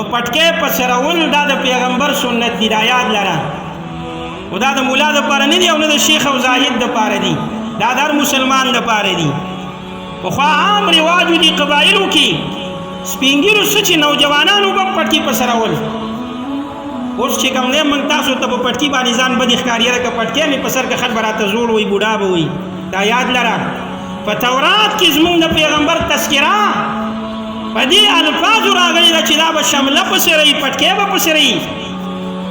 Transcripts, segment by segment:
پټکې په سرول دا د پیغمبر سنت دی، دا یاد لره. او دا د مولا دپاره نه دي او نه د شیخ او زاهد دپاره دي، دا د هر مسلمان دپاره دي. پخوا عام رواج دي قبایلو کې سپین ږیرو څه چې نوجوانانو به پټکي په سرول. اوس چې کوم دی موږ تاسو ته په پټکي باندې ځان بدې ښکاري لکه پټکۍ مې په سر کې خلک به راته زوړ وي بوډا به وي. دا یاد لره په تورات کې زموږ د پیغمبر تذکره په دې الفاظو راغلي ده چې دا به شمله پسې رهي، پټکۍ به پسې رهي.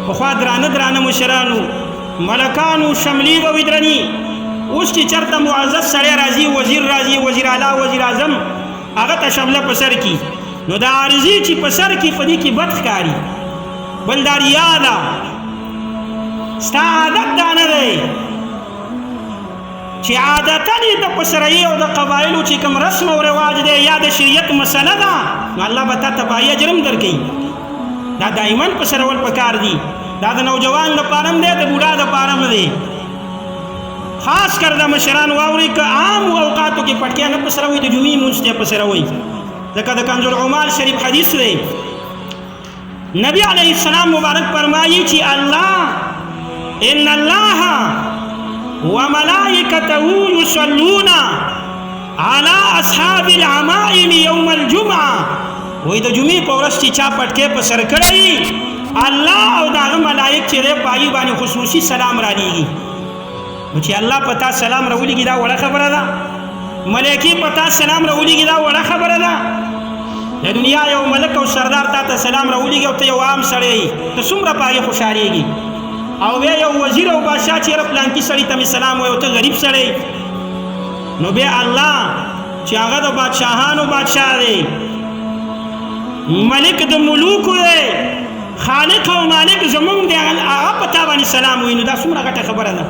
پخوا درانه درانه مشرانو ملکانو شملې به وي درنې. اوس چې چېرته معزز سړی راځي، وزیر راځي، وزیر اعلی، وزیر اعظم، هغه ته شمله په سر کي، نو دا عارضي چې په سر کي په دې کې بد ښکاري. بل دا ریا ده، ستا عادت دا نه دی چې عادتا یې د پسرایي او د قبایلو چې کوم رسم او رواج دی یا د شریعت مسله ده، نو الله به تا تباهي اجرم درکوي. دا دایماً پسرول پکار دي. دا د نوجوان دپاره هم دی، د بوډا دپاره هم دی. خاص کر د مشران واورئ که عام اوقاتو کې پټکۍ نه پسروئ، د جمعې لمونځ ته پسروئ. ځکه د کنز العمال شریف حدیث دی، نبی علیه السلام مبارک فرمایي چې الله ان الله وملائکته یصلون علی اصحاب العمائم یوم الجمعه. وایي د جمعې په ورځ چې چا پټکۍ په سر کړی، الله او د هغه ملایک چې دی په هغې باندې خصوصي سلام رالیږي. نو چې الله په تا سلام راولیږي دا وړه خبره ده، ملایکې په تا سلام راولیږي دا وړه خبره ده. د دنیا یو ملک او سردار تا ته سلام راولیږي او ته یو عام سړی ته څومره په هغې خوشحالېږي. او بیا یو وزیر او بادشاه چې یاره پلانکي سړي ته مې سلام وایي او ته غریب سړی، نو بیا الله چې هغه د بادشاهانو بادشاه دی، ملک د ملوکو دی، خالق او مالک زمونږ دی، هغه په تا باندې سلام وایي، نو دا څومره غټه خبره ده.